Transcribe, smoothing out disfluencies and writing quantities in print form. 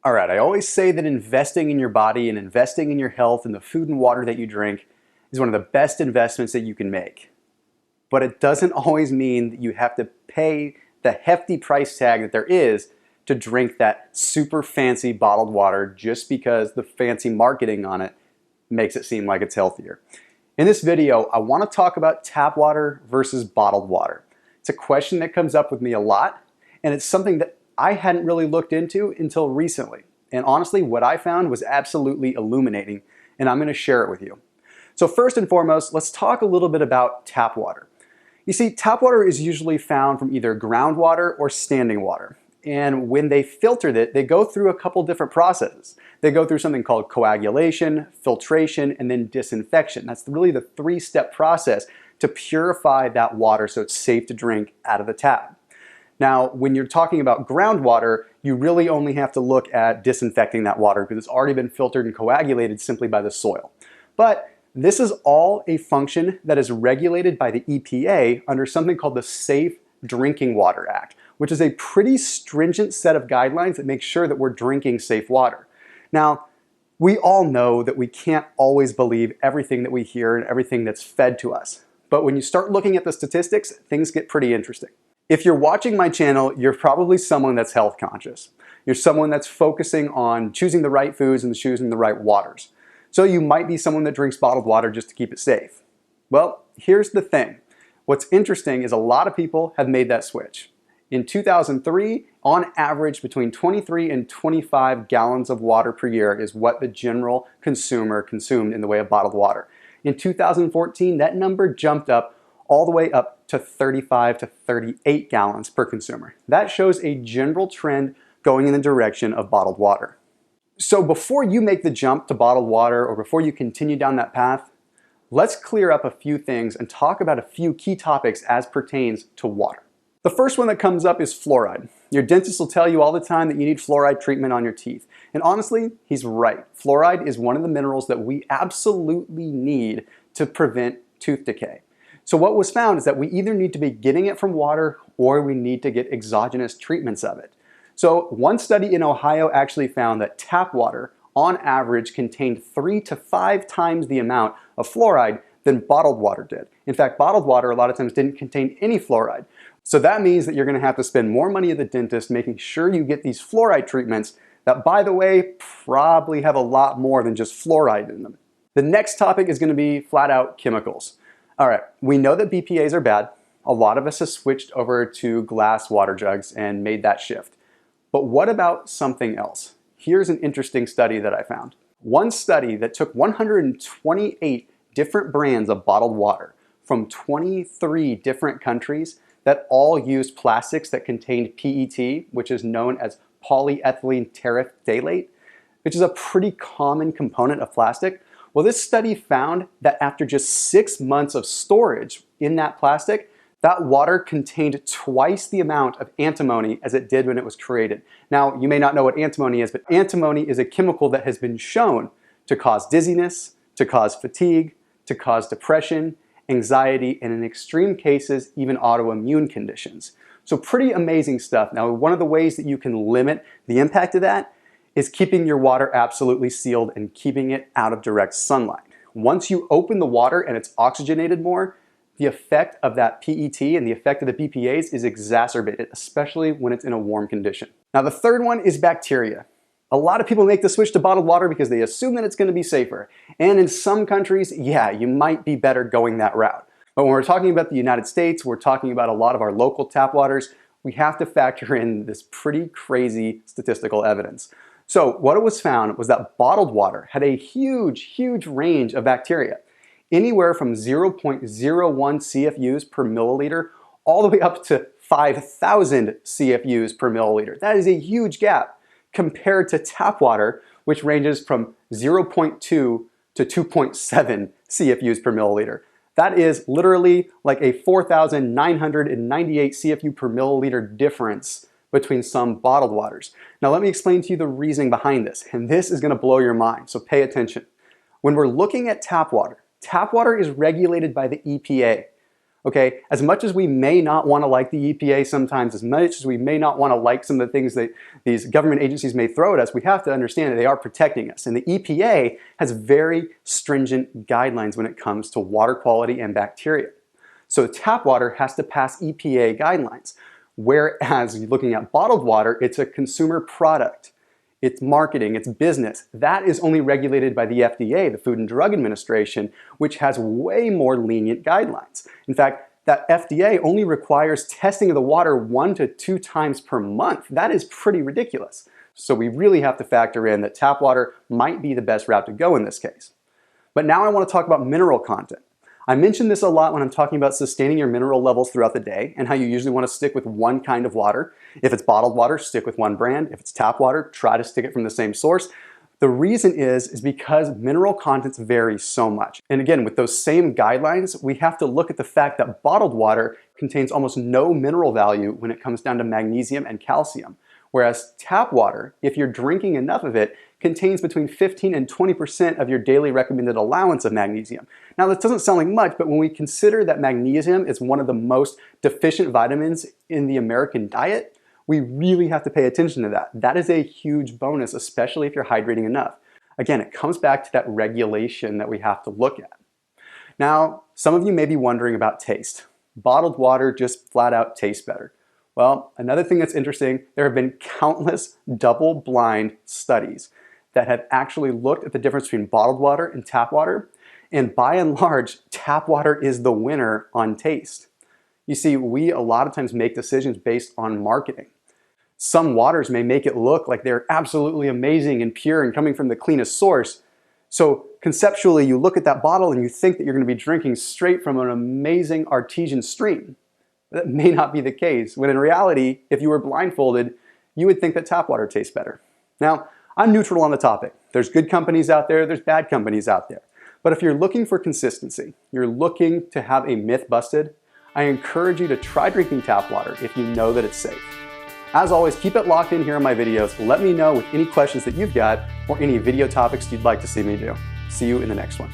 All right, I always say that investing in your body and investing in your health and the food and water that you drink is one of the best investments that you can make. But it doesn't always mean that you have to pay the hefty price tag that there is to drink that super fancy bottled water just because the fancy marketing on it makes it seem like it's healthier. In this video, I want to talk about tap water versus bottled water. It's a question that comes up with me a lot, and it's something that I hadn't really looked into until recently. And honestly, what I found was absolutely illuminating, and I'm going to share it with you. So first and foremost, let's talk a little bit about tap water. You see, tap water is usually found from either groundwater or standing water. And when they filtered it, they go through a couple different processes. They go through something called coagulation, filtration, and then disinfection. That's really the three-step process to purify that water so it's safe to drink out of the tap. Now, when you're talking about groundwater, you really only have to look at disinfecting that water because it's already been filtered and coagulated simply by the soil. But this is all a function that is regulated by the EPA under something called the Safe Drinking Water Act, which is a pretty stringent set of guidelines that make sure that we're drinking safe water. Now, we all know that we can't always believe everything that we hear and everything that's fed to us. But when you start looking at the statistics, things get pretty interesting. If you're watching my channel, you're probably someone that's health conscious. You're someone that's focusing on choosing the right foods and choosing the right waters. So you might be someone that drinks bottled water just to keep it safe. Well, here's the thing. What's interesting is a lot of people have made that switch. In 2003, on average, between 23 and 25 gallons of water per year is what the general consumer consumed in the way of bottled water. In 2014, that number jumped up all the way up to 35 to 38 gallons per consumer. That shows a general trend going in the direction of bottled water. So before you make the jump to bottled water or before you continue down that path, let's clear up a few things and talk about a few key topics as pertains to water. The first one that comes up is fluoride. Your dentist will tell you all the time that you need fluoride treatment on your teeth. And honestly, he's right. Fluoride is one of the minerals that we absolutely need to prevent tooth decay. So what was found is that we either need to be getting it from water or we need to get exogenous treatments of it. So one study in Ohio actually found that tap water on average contained 3 to 5 times the amount of fluoride than bottled water did. In fact, bottled water a lot of times didn't contain any fluoride. So that means that you're going to have to spend more money at the dentist making sure you get these fluoride treatments that, by the way, probably have a lot more than just fluoride in them. The next topic is going to be flat out chemicals. All right, we know that BPAs are bad. A lot of us have switched over to glass water jugs and made that shift. But what about something else? Here's an interesting study that I found. One study that took 128 different brands of bottled water from 23 different countries that all used plastics that contained PET, which is known as polyethylene terephthalate, which is a pretty common component of plastic. Well, this study found that after just 6 months of storage in that plastic, that water contained twice the amount of antimony as it did when it was created. Now, you may not know what antimony is, but antimony is a chemical that has been shown to cause dizziness, to cause fatigue, to cause depression, anxiety, and in extreme cases, even autoimmune conditions. So pretty amazing stuff. Now, one of the ways that you can limit the impact of that is keeping your water absolutely sealed and keeping it out of direct sunlight. Once you open the water and it's oxygenated more, the effect of that PET and the effect of the BPAs is exacerbated, especially when it's in a warm condition. Now, the third one is bacteria. A lot of people make the switch to bottled water because they assume that it's going to be safer. And in some countries, yeah, you might be better going that route. But when we're talking about the United States, we're talking about a lot of our local tap waters, we have to factor in this pretty crazy statistical evidence. So what it was found was that bottled water had a huge range of bacteria, anywhere from 0.01 CFUs per milliliter all the way up to 5,000 CFUs per milliliter. That is a huge gap compared to tap water, which ranges from 0.2 to 2.7 CFUs per milliliter. That is literally like a 4,998 CFU per milliliter difference between some bottled waters. Now let me explain to you the reasoning behind this, and this is going to blow your mind, so pay attention. When we're looking at tap water is regulated by the EPA. Okay, as much as we may not want to like the EPA sometimes, as much as we may not want to like some of the things that these government agencies may throw at us, we have to understand that they are protecting us. And the EPA has very stringent guidelines when it comes to water quality and bacteria. So tap water has to pass EPA guidelines, whereas looking at bottled water, it's a consumer product. It's marketing, it's business. That is only regulated by the FDA, the Food and Drug Administration, which has way more lenient guidelines. In fact, that FDA only requires testing of the water 1 to 2 times per month. That is pretty ridiculous. So we really have to factor in that tap water might be the best route to go in this case. But now I want to talk about mineral content. I mention this a lot when I'm talking about sustaining your mineral levels throughout the day and how you usually want to stick with one kind of water. If it's bottled water, stick with one brand. If it's tap water, try to stick it from the same source. The reason is because mineral contents vary so much. And again, with those same guidelines, we have to look at the fact that bottled water contains almost no mineral value when it comes down to magnesium and calcium. Whereas tap water, if you're drinking enough of it, contains between 15 and 20% of your daily recommended allowance of magnesium. Now, this doesn't sound like much, but when we consider that magnesium is one of the most deficient vitamins in the American diet, we really have to pay attention to that. That is a huge bonus, especially if you're hydrating enough. Again, it comes back to that regulation that we have to look at. Now, some of you may be wondering about taste. Bottled water just flat out tastes better. Well, another thing that's interesting, there have been countless double-blind studies that have actually looked at the difference between bottled water and tap water, and by and large, tap water is the winner on taste. You see, we a lot of times make decisions based on marketing. Some waters may make it look like they're absolutely amazing and pure and coming from the cleanest source. So conceptually, you look at that bottle and you think that you're going to be drinking straight from an amazing artesian stream. That may not be the case, when in reality, if you were blindfolded, you would think that tap water tastes better. Now, I'm neutral on the topic. There's good companies out there, there's bad companies out there. But if you're looking for consistency, you're looking to have a myth busted, I encourage you to try drinking tap water if you know that it's safe. As always, keep it locked in here on my videos. Let me know with any questions that you've got or any video topics you'd like to see me do. See you in the next one.